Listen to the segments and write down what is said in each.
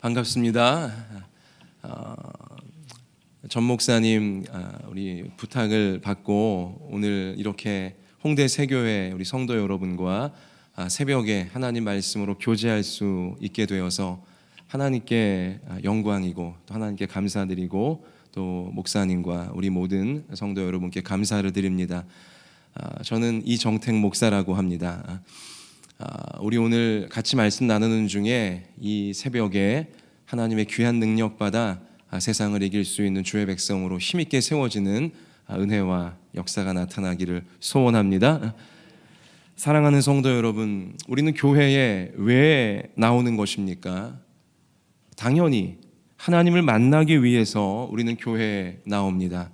반갑습니다. 전 목사님 우리 부탁을 받고 오늘 이렇게 홍대 세교회 우리 성도 여러분과 새벽에 하나님 말씀으로 교제할 수 있게 되어서 하나님께 영광이고 또 하나님께 감사드리고 또 목사님과 우리 모든 성도 여러분께 감사를 드립니다. 저는 이정택 목사라고 합니다. 우리 오늘 같이 말씀 나누는 중에 이 새벽에 하나님의 귀한 능력 받아 세상을 이길 수 있는 주의 백성으로 힘있게 세워지는 은혜와 역사가 나타나기를 소원합니다. 사랑하는 성도 여러분, 우리는 교회에 왜 나오는 것입니까? 당연히 하나님을 만나기 위해서 우리는 교회에 나옵니다.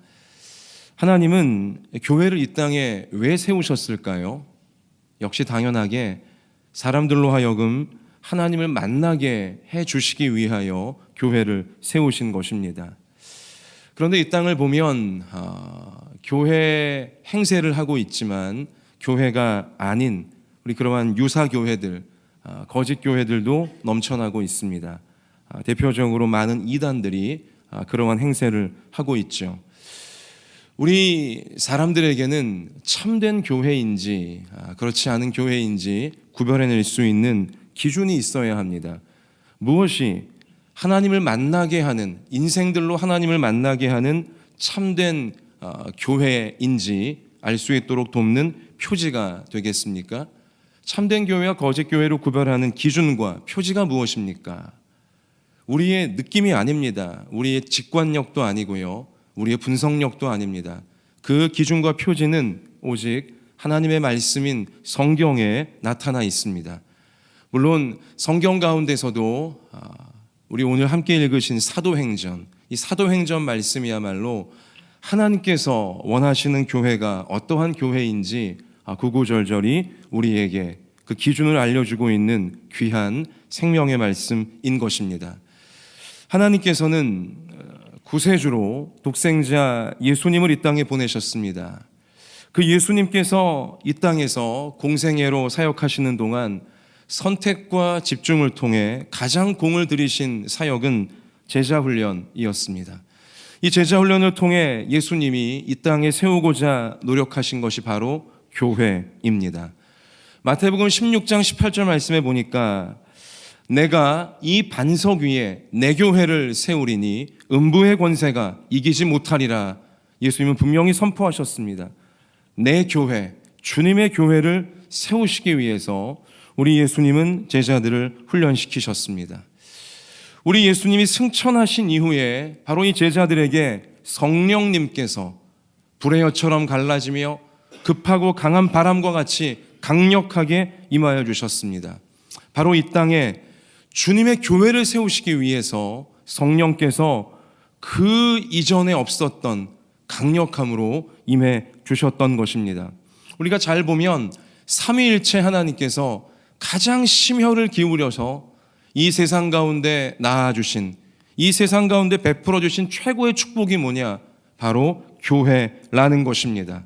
하나님은 교회를 이 땅에 왜 세우셨을까요? 역시 당연하게 사람들로 하여금 하나님을 만나게 해주시기 위하여 교회를 세우신 것입니다. 그런데 이 땅을 보면 교회 행세를 하고 있지만 교회가 아닌 우리 그러한 유사교회들, 거짓 교회들도 넘쳐나고 있습니다. 대표적으로 많은 이단들이 그러한 행세를 하고 있죠. 우리 사람들에게는 참된 교회인지 그렇지 않은 교회인지 구별해낼 수 있는 기준이 있어야 합니다. 무엇이 하나님을 만나게 하는, 인생들로 하나님을 만나게 하는 참된 교회인지 알 수 있도록 돕는 표지가 되겠습니까? 참된 교회와 거짓 교회로 구별하는 기준과 표지가 무엇입니까? 우리의 느낌이 아닙니다. 우리의 직관력도 아니고요, 우리의 분석력도 아닙니다. 그 기준과 표지는 오직 하나님의 말씀인 성경에 나타나 있습니다. 물론 성경 가운데서도 우리 오늘 함께 읽으신 사도행전, 이 사도행전 말씀이야말로 하나님께서 원하시는 교회가 어떠한 교회인지 구구절절히 우리에게 그 기준을 알려주고 있는 귀한 생명의 말씀인 것입니다. 하나님께서는 구세주로 독생자 예수님을 이 땅에 보내셨습니다. 그 예수님께서 이 땅에서 공생애로 사역하시는 동안 선택과 집중을 통해 가장 공을 들이신 사역은 제자훈련이었습니다. 이 제자훈련을 통해 예수님이 이 땅에 세우고자 노력하신 것이 바로 교회입니다. 마태복음 16장 18절 말씀에 보니까 내가 이 반석 위에 내 교회를 세우리니 음부의 권세가 이기지 못하리라. 예수님은 분명히 선포하셨습니다. 내 교회, 주님의 교회를 세우시기 위해서 우리 예수님은 제자들을 훈련시키셨습니다. 우리 예수님이 승천하신 이후에 바로 이 제자들에게 성령님께서 불의 혀처럼 갈라지며 급하고 강한 바람과 같이 강력하게 임하여 주셨습니다. 바로 이 땅에 주님의 교회를 세우시기 위해서 성령께서 그 이전에 없었던 강력함으로 임해 주셨던 것입니다. 우리가 잘 보면 삼위일체 하나님께서 가장 심혈을 기울여서 이 세상 가운데 낳아주신, 이 세상 가운데 베풀어 주신 최고의 축복이 뭐냐? 바로 교회라는 것입니다.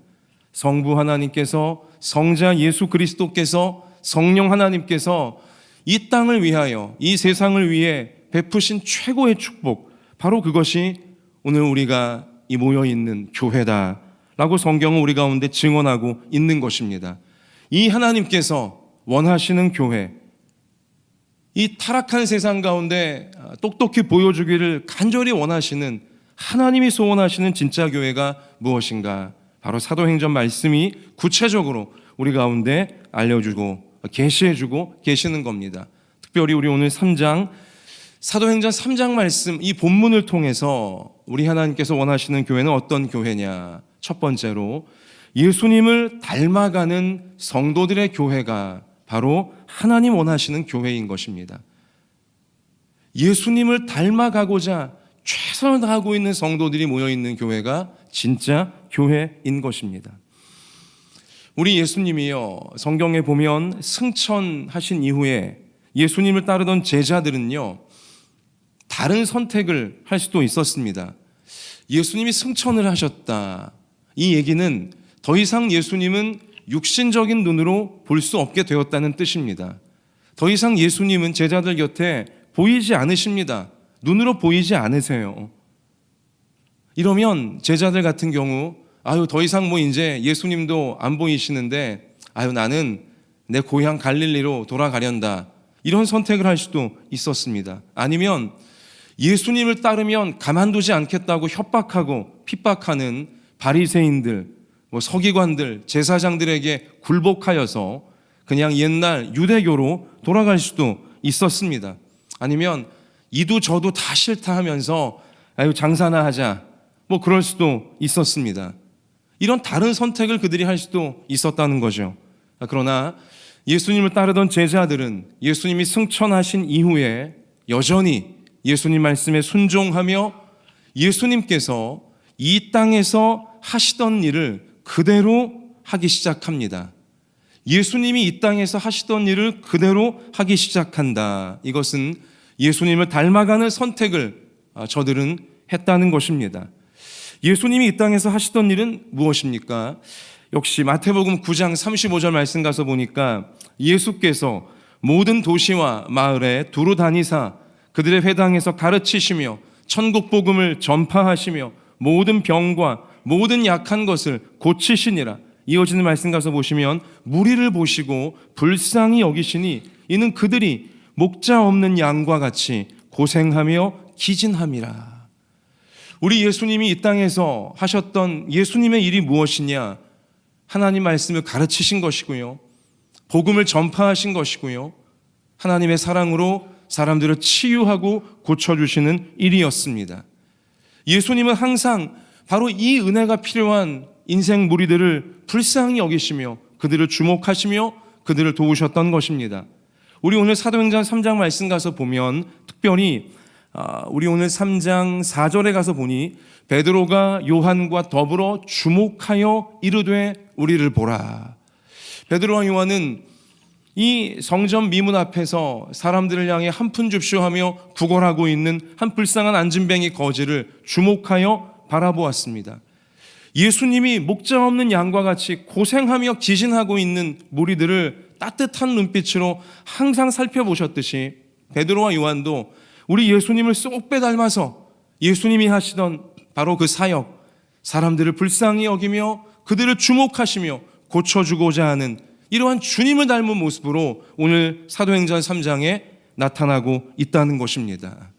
성부 하나님께서, 성자 예수 그리스도께서, 성령 하나님께서 이 땅을 위하여, 이 세상을 위해 베푸신 최고의 축복, 바로 그것이 오늘 우리가 이 모여있는 교회다라고 성경은 우리 가운데 증언하고 있는 것입니다. 이 하나님께서 원하시는 교회, 이 타락한 세상 가운데 똑똑히 보여주기를 간절히 원하시는 하나님이 소원하시는 진짜 교회가 무엇인가? 바로 사도행전 말씀이 구체적으로 우리 가운데 알려주고 계시해주고 계시는 겁니다. 특별히 우리 오늘 3장, 사도행전 3장 말씀, 이 본문을 통해서 우리 하나님께서 원하시는 교회는 어떤 교회냐? 첫 번째로 예수님을 닮아가는 성도들의 교회가 바로 하나님 원하시는 교회인 것입니다. 예수님을 닮아가고자 최선을 다하고 있는 성도들이 모여있는 교회가 진짜 교회인 것입니다. 우리 예수님이요, 성경에 보면 승천하신 이후에 예수님을 따르던 제자들은요, 다른 선택을 할 수도 있었습니다. 예수님이 승천을 하셨다, 이 얘기는 더 이상 예수님은 육신적인 눈으로 볼 수 없게 되었다는 뜻입니다. 더 이상 예수님은 제자들 곁에 보이지 않으십니다. 눈으로 보이지 않으세요. 이러면 제자들 같은 경우 더 이상 이제 예수님도 안 보이시는데 나는 내 고향 갈릴리로 돌아가련다. 이런 선택을 할 수도 있었습니다. 아니면 예수님을 따르면 가만두지 않겠다고 협박하고 핍박하는 바리새인들, 서기관들, 제사장들에게 굴복하여서 그냥 옛날 유대교로 돌아갈 수도 있었습니다. 아니면 이도 저도 다 싫다 하면서 장사나 하자, 그럴 수도 있었습니다. 이런 다른 선택을 그들이 할 수도 있었다는 거죠. 그러나 예수님을 따르던 제자들은 예수님이 승천하신 이후에 여전히 예수님 말씀에 순종하며 예수님께서 이 땅에서 하시던 일을 그대로 하기 시작합니다. 예수님이 이 땅에서 하시던 일을 그대로 하기 시작한다. 이것은 예수님을 닮아가는 선택을 저들은 했다는 것입니다. 예수님이 이 땅에서 하시던 일은 무엇입니까? 역시 마태복음 9장 35절 말씀 가서 보니까 예수께서 모든 도시와 마을에 두루 다니사 그들의 회당에서 가르치시며 천국 복음을 전파하시며 모든 병과 모든 약한 것을 고치시니라. 이어지는 말씀 가서 보시면 무리를 보시고 불쌍히 여기시니 이는 그들이 목자 없는 양과 같이 고생하며 기진함이라. 우리 예수님이 이 땅에서 하셨던 예수님의 일이 무엇이냐? 하나님 말씀을 가르치신 것이고요, 복음을 전파하신 것이고요, 하나님의 사랑으로 사람들을 치유하고 고쳐주시는 일이었습니다. 예수님은 항상 바로 이 은혜가 필요한 인생 무리들을 불쌍히 여기시며 그들을 주목하시며 그들을 도우셨던 것입니다. 우리 오늘 사도행전 3장 말씀 가서 보면 특별히 우리 오늘 3장 4절에 가서 보니 베드로가 요한과 더불어 주목하여 이르되 우리를 보라. 베드로와 요한은 이 성전 미문 앞에서 사람들을 향해 한 푼 줍쇼하며 구걸하고 있는 한 불쌍한 안진뱅이 거지를 주목하여 바라보았습니다. 예수님이 목자 없는 양과 같이 고생하며 기진하고 있는 무리들을 따뜻한 눈빛으로 항상 살펴보셨듯이 베드로와 요한도 우리 예수님을 쏙 빼닮아서 예수님이 하시던 바로 그 사역, 사람들을 불쌍히 여기며 그들을 주목하시며 고쳐주고자 하는 이러한 주님을 닮은 모습으로 오늘 사도행전 3장에 나타나고 있다는 것입니다.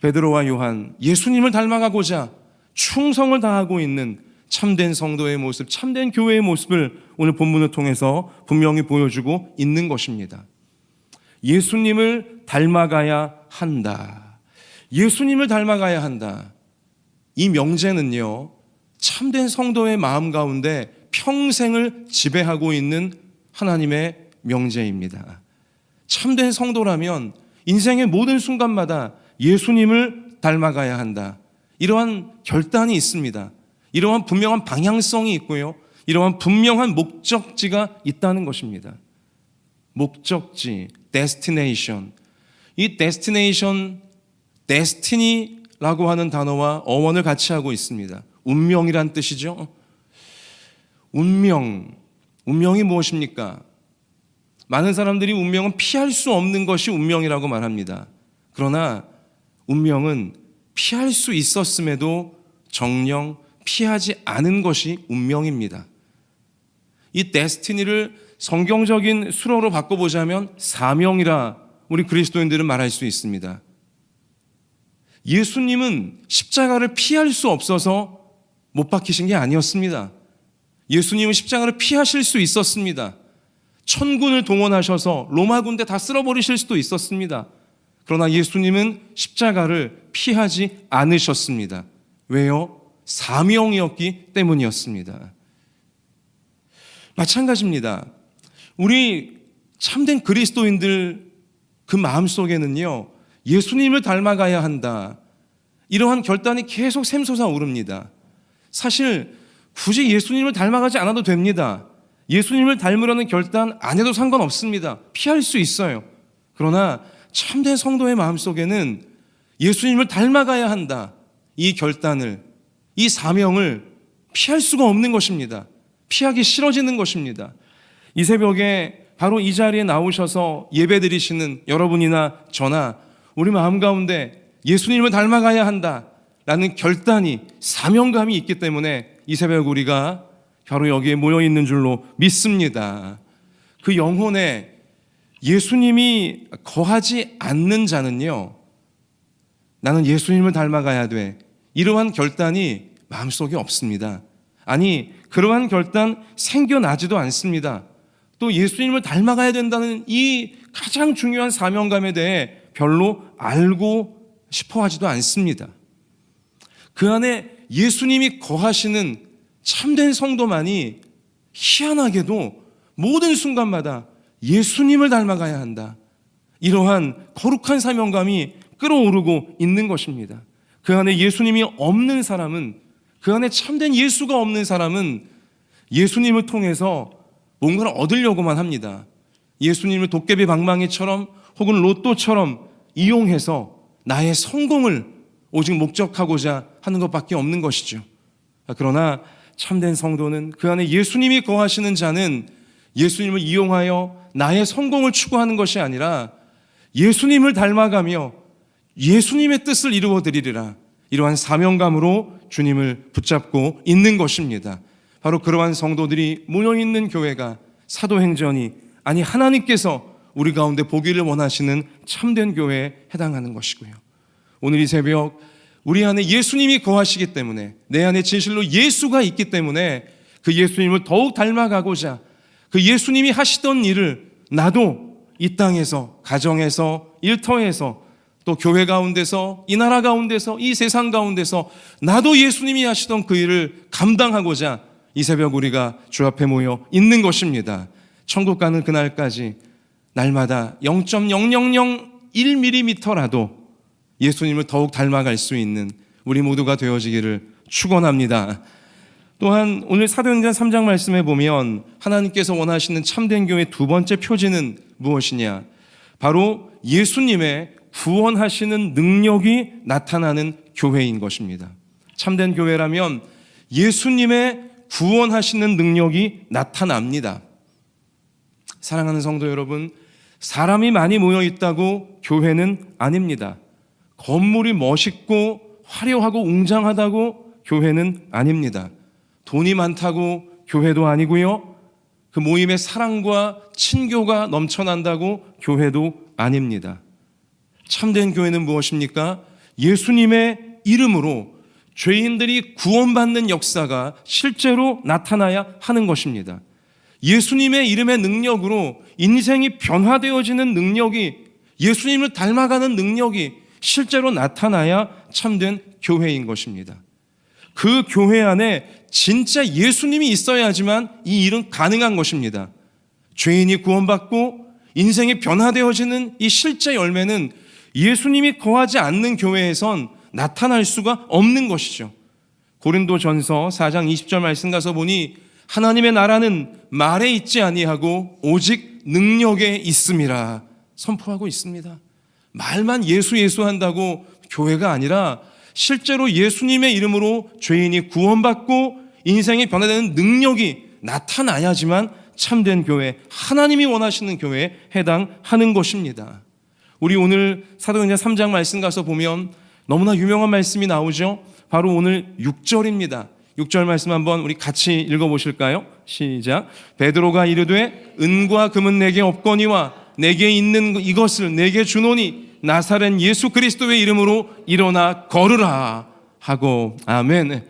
베드로와 요한, 예수님을 닮아가고자 충성을 다하고 있는 참된 성도의 모습, 참된 교회의 모습을 오늘 본문을 통해서 분명히 보여주고 있는 것입니다. 예수님을 닮아가야 한다. 예수님을 닮아가야 한다. 이 명제는요, 참된 성도의 마음 가운데 평생을 지배하고 있는 하나님의 명제입니다. 참된 성도라면 인생의 모든 순간마다 예수님을 닮아가야 한다. 이러한 결단이 있습니다. 이러한 분명한 방향성이 있고요, 이러한 분명한 목적지가 있다는 것입니다. 목적지, destination. 이 destination, destiny라고 하는 단어와 어원을 같이 하고 있습니다. 운명이란 뜻이죠. 운명이 무엇입니까? 많은 사람들이 운명은 피할 수 없는 것이 운명이라고 말합니다. 그러나 운명은 피할 수 있었음에도 정녕 피하지 않은 것이 운명입니다. 이 데스티니를 성경적인 수로로 바꿔보자면 사명이라 우리 그리스도인들은 말할 수 있습니다. 예수님은 십자가를 피할 수 없어서 못 박히신 게 아니었습니다. 예수님은 십자가를 피하실 수 있었습니다. 천군을 동원하셔서 로마 군대 다 쓸어버리실 수도 있었습니다. 그러나 예수님은 십자가를 피하지 않으셨습니다. 왜요? 사명이었기 때문이었습니다. 마찬가지입니다. 우리 참된 그리스도인들 그 마음속에는요, 예수님을 닮아가야 한다, 이러한 결단이 계속 샘솟아 오릅니다. 사실 굳이 예수님을 닮아가지 않아도 됩니다. 예수님을 닮으려는 결단 안 해도 상관없습니다. 피할 수 있어요. 그러나 참된 성도의 마음속에는 예수님을 닮아가야 한다, 이 결단을, 이 사명을 피할 수가 없는 것입니다. 피하기 싫어지는 것입니다. 이 새벽에 바로 이 자리에 나오셔서 예배드리시는 여러분이나 저나 우리 마음 가운데 예수님을 닮아가야 한다라는 결단이, 사명감이 있기 때문에 이 새벽 우리가 바로 여기에 모여 있는 줄로 믿습니다. 그 영혼에 예수님이 거하지 않는 자는요, 나는 예수님을 닮아가야 돼, 이러한 결단이 마음속에 없습니다. 아니, 그러한 결단 생겨나지도 않습니다. 또 예수님을 닮아가야 된다는 이 가장 중요한 사명감에 대해 별로 알고 싶어 하지도 않습니다. 그 안에 예수님이 거하시는 참된 성도만이 희한하게도 모든 순간마다 예수님을 닮아가야 한다, 이러한 거룩한 사명감이 끌어오르고 있는 것입니다. 그 안에 예수님이 없는 사람은, 그 안에 참된 예수가 없는 사람은 예수님을 통해서 뭔가를 얻으려고만 합니다. 예수님을 도깨비 방망이처럼 혹은 로또처럼 이용해서 나의 성공을 오직 목적하고자 하는 것밖에 없는 것이죠. 그러나 참된 성도는, 그 안에 예수님이 거하시는 자는 예수님을 이용하여 나의 성공을 추구하는 것이 아니라 예수님을 닮아가며 예수님의 뜻을 이루어드리리라, 이러한 사명감으로 주님을 붙잡고 있는 것입니다. 바로 그러한 성도들이 모여있는 교회가 사도행전이, 아니 하나님께서 우리 가운데 보기를 원하시는 참된 교회에 해당하는 것이고요. 오늘 이 새벽 우리 안에 예수님이 거하시기 때문에, 내 안에 진실로 예수가 있기 때문에 그 예수님을 더욱 닮아가고자, 그 예수님이 하시던 일을 나도 이 땅에서, 가정에서, 일터에서, 또 교회 가운데서, 이 나라 가운데서, 이 세상 가운데서 나도 예수님이 하시던 그 일을 감당하고자 이 새벽 우리가 주 앞에 모여 있는 것입니다. 천국 가는 그날까지 날마다 0.0001mm라도 예수님을 더욱 닮아갈 수 있는 우리 모두가 되어지기를 축원합니다. 또한 오늘 사도행전 3장 말씀에 보면 하나님께서 원하시는 참된 교회의 두 번째 표지는 무엇이냐? 바로 예수님의 구원하시는 능력이 나타나는 교회인 것입니다. 참된 교회라면 예수님의 구원하시는 능력이 나타납니다. 사랑하는 성도 여러분, 사람이 많이 모여 있다고 교회는 아닙니다. 건물이 멋있고 화려하고 웅장하다고 교회는 아닙니다. 돈이 많다고 교회도 아니고요, 그 모임에 사랑과 친교가 넘쳐난다고 교회도 아닙니다. 참된 교회는 무엇입니까? 예수님의 이름으로 죄인들이 구원받는 역사가 실제로 나타나야 하는 것입니다. 예수님의 이름의 능력으로 인생이 변화되어지는 능력이, 예수님을 닮아가는 능력이 실제로 나타나야 참된 교회인 것입니다. 그 교회 안에 진짜 예수님이 있어야지만 이 일은 가능한 것입니다. 죄인이 구원받고 인생이 변화되어지는 이 실제 열매는 예수님이 거하지 않는 교회에선 나타날 수가 없는 것이죠. 고린도전서 4장 20절 말씀 가서 보니 하나님의 나라는 말에 있지 아니하고 오직 능력에 있음이라 선포하고 있습니다. 말만 예수 한다고 교회가 아니라 실제로 예수님의 이름으로 죄인이 구원받고 인생이 변화되는 능력이 나타나야지만 참된 교회, 하나님이 원하시는 교회에 해당하는 것입니다. 우리 오늘 사도행전 3장 말씀 가서 보면 너무나 유명한 말씀이 나오죠. 바로 오늘 6절입니다. 6절 말씀 한번 우리 같이 읽어보실까요? 시작. 베드로가 이르되 은과 금은 내게 없거니와 내게 있는 이것을 내게 주노니 나사렛 예수 그리스도의 이름으로 일어나 걸으라 하고. 아멘.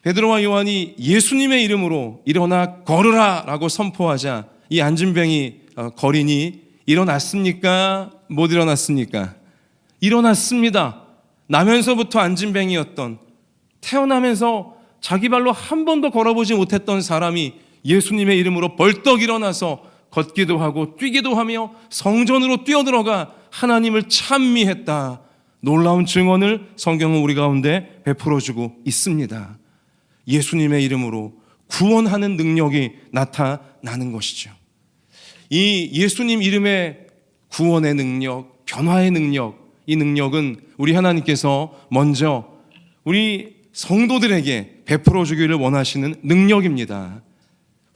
베드로와 요한이 예수님의 이름으로 일어나 걸으라 라고 선포하자 이 안진뱅이 거린이 일어났습니까? 못 일어났습니까? 일어났습니다. 나면서부터 안진뱅이였던, 태어나면서 자기 발로 한 번도 걸어보지 못했던 사람이 예수님의 이름으로 벌떡 일어나서 걷기도 하고 뛰기도 하며 성전으로 뛰어들어가 하나님을 찬미했다. 놀라운 증언을 성경은 우리 가운데 베풀어주고 있습니다. 예수님의 이름으로 구원하는 능력이 나타나는 것이죠. 이 예수님 이름의 구원의 능력, 변화의 능력, 이 능력은 우리 하나님께서 먼저 우리 성도들에게 베풀어 주기를 원하시는 능력입니다.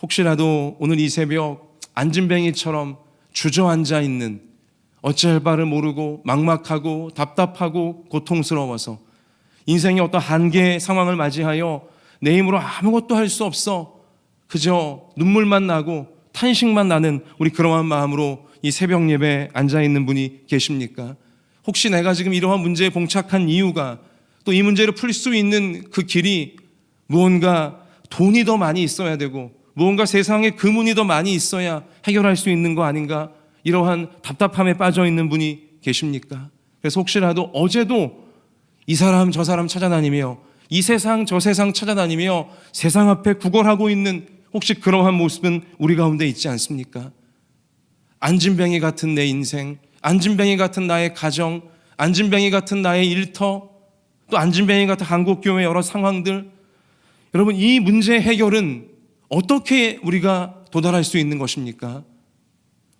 혹시라도 오늘 이 새벽 안진뱅이처럼 주저앉아 있는, 어찌할 바를 모르고 막막하고 답답하고 고통스러워서 인생의 어떤 한계 상황을 맞이하여 내 힘으로 아무것도 할 수 없어 그저 눈물만 나고 탄식만 나는 우리 그러한 마음으로 이 새벽 예배에 앉아있는 분이 계십니까? 혹시 내가 지금 이러한 문제에 봉착한 이유가, 또 이 문제를 풀 수 있는 그 길이 무언가 돈이 더 많이 있어야 되고 무언가 세상에 금운이 더 많이 있어야 해결할 수 있는 거 아닌가, 이러한 답답함에 빠져 있는 분이 계십니까? 그래서 혹시라도 어제도 이 사람 저 사람 찾아다니며 이 세상 저 세상 찾아다니며 세상 앞에 구걸하고 있는 혹시 그러한 모습은 우리 가운데 있지 않습니까? 안진뱅이 같은 내 인생, 안진뱅이 같은 나의 가정, 안진뱅이 같은 나의 일터, 또 안진뱅이 같은 한국교회 여러 상황들, 여러분 이 문제 해결은 어떻게 우리가 도달할 수 있는 것입니까?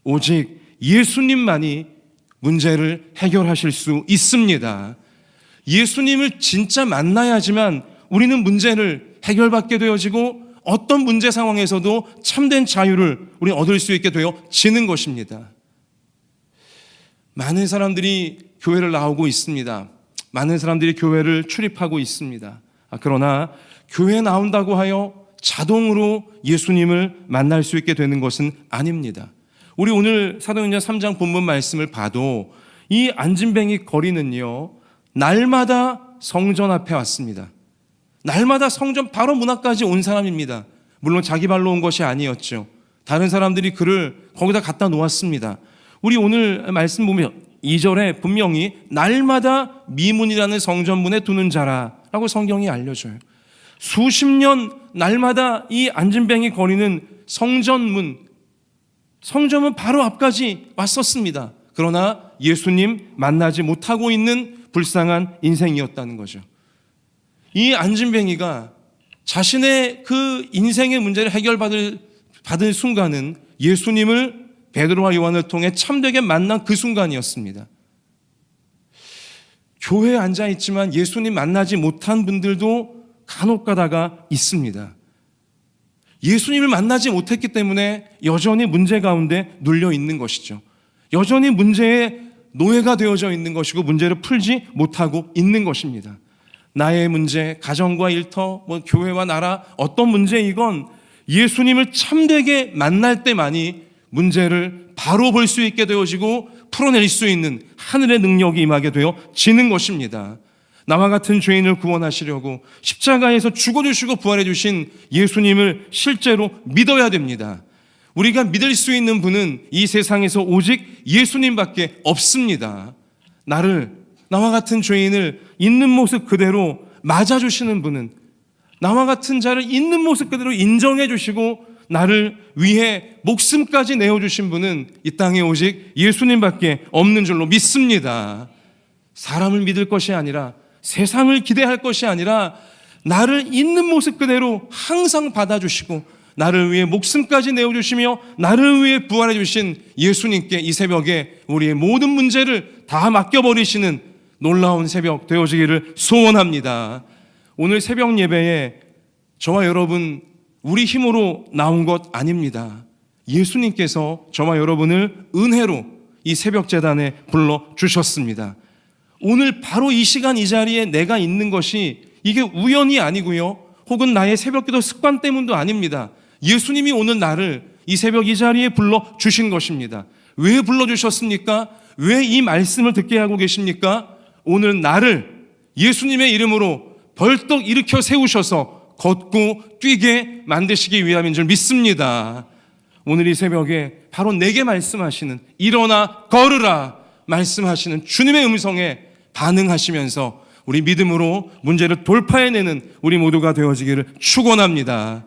오직 예수님만이 문제를 해결하실 수 있습니다. 예수님을 진짜 만나야지만 우리는 문제를 해결받게 되어지고 어떤 문제 상황에서도 참된 자유를 우리 얻을 수 있게 되어지는 것입니다. 많은 사람들이 교회를 나오고 있습니다. 많은 사람들이 교회를 출입하고 있습니다. 그러나 교회에 나온다고 하여 자동으로 예수님을 만날 수 있게 되는 것은 아닙니다. 우리 오늘 사도행전 3장 본문 말씀을 봐도 이 안진뱅이 거리는요, 날마다 성전 앞에 왔습니다. 날마다 성전 바로 문 앞까지 온 사람입니다. 물론 자기 발로 온 것이 아니었죠. 다른 사람들이 그를 거기다 갖다 놓았습니다. 우리 오늘 말씀 보면 2절에 분명히 날마다 미문이라는 성전문에 두는 자라라고 성경이 알려줘요. 수십 년 날마다 이 안진뱅이 거리는 성전문 바로 앞까지 왔었습니다. 그러나 예수님 만나지 못하고 있는 불쌍한 인생이었다는 거죠. 이 안진뱅이가 자신의 그 인생의 문제를 해결받을 순간은 예수님을 베드로와 요한을 통해 참되게 만난 그 순간이었습니다. 교회에 앉아있지만 예수님 만나지 못한 분들도 간혹 가다가 있습니다. 예수님을 만나지 못했기 때문에 여전히 문제 가운데 눌려 있는 것이죠. 여전히 문제의 노예가 되어져 있는 것이고 문제를 풀지 못하고 있는 것입니다. 나의 문제, 가정과 일터, 교회와 나라, 어떤 문제이건 예수님을 참되게 만날 때만이 문제를 바로 볼 수 있게 되어지고 풀어낼 수 있는 하늘의 능력이 임하게 되어지는 것입니다. 나와 같은 죄인을 구원하시려고 십자가에서 죽어주시고 부활해 주신 예수님을 실제로 믿어야 됩니다. 우리가 믿을 수 있는 분은 이 세상에서 오직 예수님밖에 없습니다. 나와 같은 죄인을 있는 모습 그대로 맞아주시는 분은, 나와 같은 자를 있는 모습 그대로 인정해 주시고 나를 위해 목숨까지 내어주신 분은 이 땅에 오직 예수님밖에 없는 줄로 믿습니다. 사람을 믿을 것이 아니라, 세상을 기대할 것이 아니라 나를 있는 모습 그대로 항상 받아주시고 나를 위해 목숨까지 내어주시며 나를 위해 부활해 주신 예수님께 이 새벽에 우리의 모든 문제를 다 맡겨버리시는 놀라운 새벽 되어지기를 소원합니다. 오늘 새벽 예배에 저와 여러분 우리 힘으로 나온 것 아닙니다. 예수님께서 저와 여러분을 은혜로 이 새벽 제단에 불러주셨습니다. 오늘 바로 이 시간 이 자리에 내가 있는 것이 이게 우연이 아니고요, 혹은 나의 새벽기도 습관 때문도 아닙니다. 예수님이 오늘 나를 이 새벽 이 자리에 불러주신 것입니다. 왜 불러주셨습니까? 왜 이 말씀을 듣게 하고 계십니까? 오늘 나를 예수님의 이름으로 벌떡 일으켜 세우셔서 걷고 뛰게 만드시기 위함인 줄 믿습니다. 오늘 이 새벽에 바로 내게 말씀하시는, 일어나 걸으라 말씀하시는 주님의 음성에 반응하시면서 우리 믿음으로 문제를 돌파해내는 우리 모두가 되어지기를 축원합니다.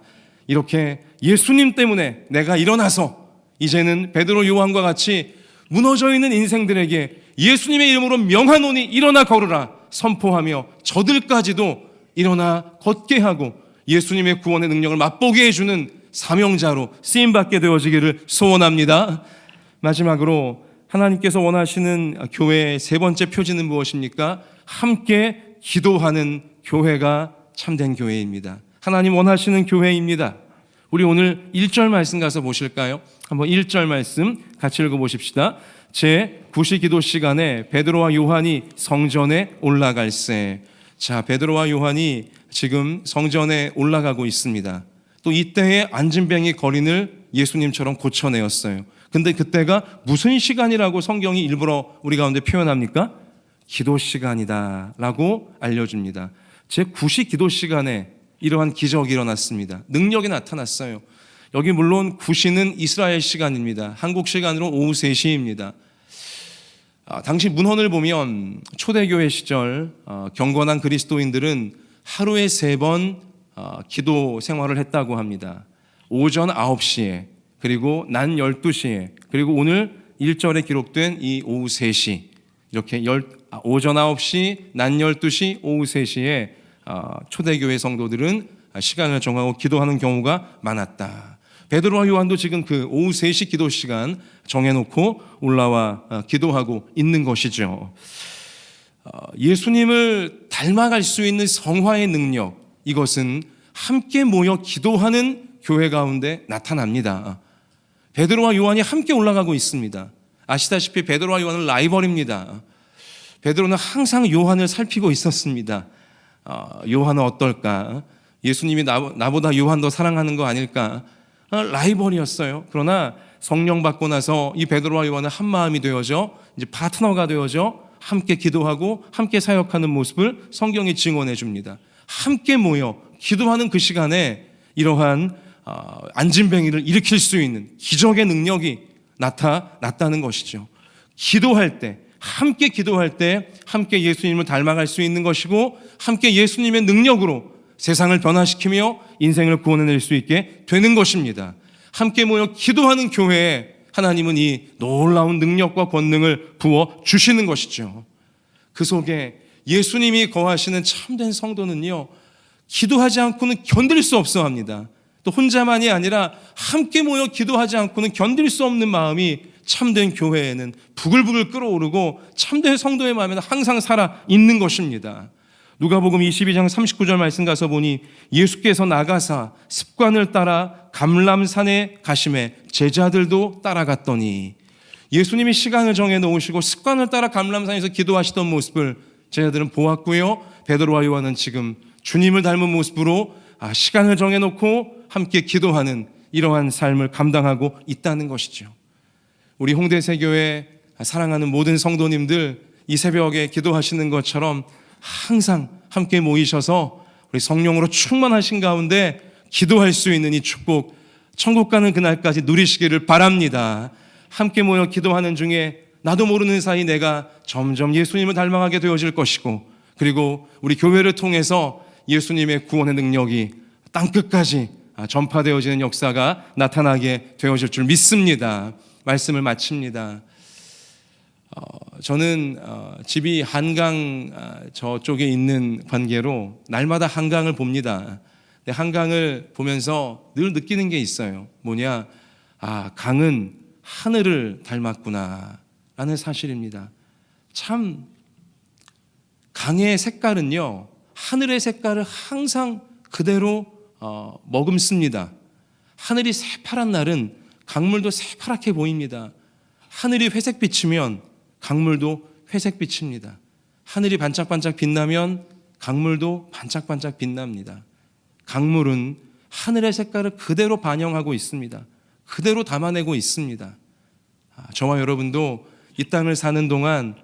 이렇게 예수님 때문에 내가 일어나서 이제는 베드로 요한과 같이 무너져 있는 인생들에게 예수님의 이름으로 명하노니 일어나 걸으라 선포하며 저들까지도 일어나 걷게 하고 예수님의 구원의 능력을 맛보게 해주는 사명자로 쓰임받게 되어지기를 소원합니다. 마지막으로 하나님께서 원하시는 교회의 세 번째 표지는 무엇입니까? 함께 기도하는 교회가 참된 교회입니다. 하나님 원하시는 교회입니다. 우리 오늘 1절 말씀 가서 보실까요? 한번 1절 말씀 같이 읽어보십시다. 제 9시 기도 시간에 베드로와 요한이 성전에 올라갈새. 자, 베드로와 요한이 지금 성전에 올라가고 있습니다. 또 이때에 안진뱅이 거린을 예수님처럼 고쳐내었어요. 근데 그때가 무슨 시간이라고 성경이 일부러 우리 가운데 표현합니까? 기도 시간이다 라고 알려줍니다. 제 9시 기도 시간에 이러한 기적이 일어났습니다. 능력이 나타났어요. 여기 물론 9시는 이스라엘 시간입니다. 한국 시간으로 오후 3시입니다. 당시 문헌을 보면 초대교회 시절 경건한 그리스도인들은 하루에 3번 기도 생활을 했다고 합니다. 오전 9시에, 그리고 낮 12시에, 그리고 오늘 1절에 기록된 이 오후 3시, 이렇게 오전 9시, 낮 12시, 오후 3시에 초대교회 성도들은 시간을 정하고 기도하는 경우가 많았다. 베드로와 요한도 지금 그 오후 3시 기도 시간 정해놓고 올라와 기도하고 있는 것이죠. 예수님을 닮아갈 수 있는 성화의 능력, 이것은 함께 모여 기도하는 교회 가운데 나타납니다. 베드로와 요한이 함께 올라가고 있습니다. 아시다시피 베드로와 요한은 라이벌입니다. 베드로는 항상 요한을 살피고 있었습니다. 요한은 어떨까? 예수님이 나보다 요한 더 사랑하는 거 아닐까? 라이벌이었어요. 그러나 성령 받고 나서 이 베드로와 요한은 한 마음이 되어져 이제 파트너가 되어져 함께 기도하고 함께 사역하는 모습을 성경이 증언해 줍니다. 함께 모여 기도하는 그 시간에 이러한 안진뱅이를 일으킬 수 있는 기적의 능력이 나타났다는 것이죠. 기도할 때, 함께 기도할 때 함께 예수님을 닮아갈 수 있는 것이고, 함께 예수님의 능력으로 세상을 변화시키며 인생을 구원해낼 수 있게 되는 것입니다. 함께 모여 기도하는 교회에 하나님은 이 놀라운 능력과 권능을 부어 주시는 것이죠. 그 속에 예수님이 거하시는 참된 성도는요, 기도하지 않고는 견딜 수 없어 합니다. 또 혼자만이 아니라 함께 모여 기도하지 않고는 견딜 수 없는 마음이 참된 교회에는 부글부글 끓어오르고 참된 성도의 마음에는 항상 살아 있는 것입니다. 누가복음 22장 39절 말씀 가서 보니 예수께서 나가사 습관을 따라 감람산에 가심에 제자들도 따라갔더니, 예수님이 시간을 정해 놓으시고 습관을 따라 감람산에서 기도하시던 모습을 제자들은 보았고요. 베드로와 요한은 지금 주님을 닮은 모습으로 시간을 정해 놓고 함께 기도하는 이러한 삶을 감당하고 있다는 것이죠. 우리 홍대세교회 사랑하는 모든 성도님들, 이 새벽에 기도하시는 것처럼 항상 함께 모이셔서 우리 성령으로 충만하신 가운데 기도할 수 있는 이 축복, 천국 가는 그날까지 누리시기를 바랍니다. 함께 모여 기도하는 중에 나도 모르는 사이 내가 점점 예수님을 닮아가게 되어질 것이고, 그리고 우리 교회를 통해서 예수님의 구원의 능력이 땅끝까지 전파되어지는 역사가 나타나게 되어질 줄 믿습니다. 말씀을 마칩니다. 저는 집이 한강 저쪽에 있는 관계로 날마다 한강을 봅니다. 근데 한강을 보면서 늘 느끼는 게 있어요. 뭐냐? 강은 하늘을 닮았구나 라는 사실입니다. 참 강의 색깔은요, 하늘의 색깔을 항상 그대로 머금습니다. 하늘이 새파란 날은 강물도 새파랗게 보입니다. 하늘이 회색빛이면 강물도 회색빛입니다. 하늘이 반짝반짝 빛나면 강물도 반짝반짝 빛납니다. 강물은 하늘의 색깔을 그대로 반영하고 있습니다. 그대로 담아내고 있습니다. 저와 여러분도 이 땅을 사는 동안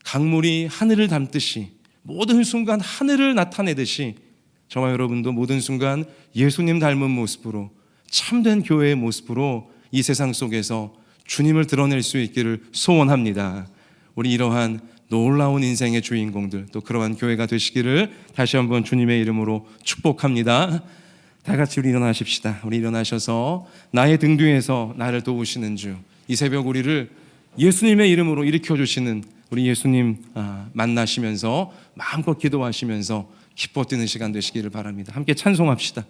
강물이 하늘을 담듯이 모든 순간 하늘을 나타내듯이 저와 여러분도 모든 순간 예수님 닮은 모습으로, 참된 교회의 모습으로 이 세상 속에서 주님을 드러낼 수 있기를 소원합니다. 우리 이러한 놀라운 인생의 주인공들, 또 그러한 교회가 되시기를 다시 한번 주님의 이름으로 축복합니다. 다 같이 우리 일어나십시다. 우리 일어나셔서 나의 등 뒤에서 나를 도우시는 주, 이 새벽 우리를 예수님의 이름으로 일으켜 주시는 우리 예수님 만나시면서 마음껏 기도하시면서 기뻐 뛰는 시간 되시기를 바랍니다. 함께 찬송합시다.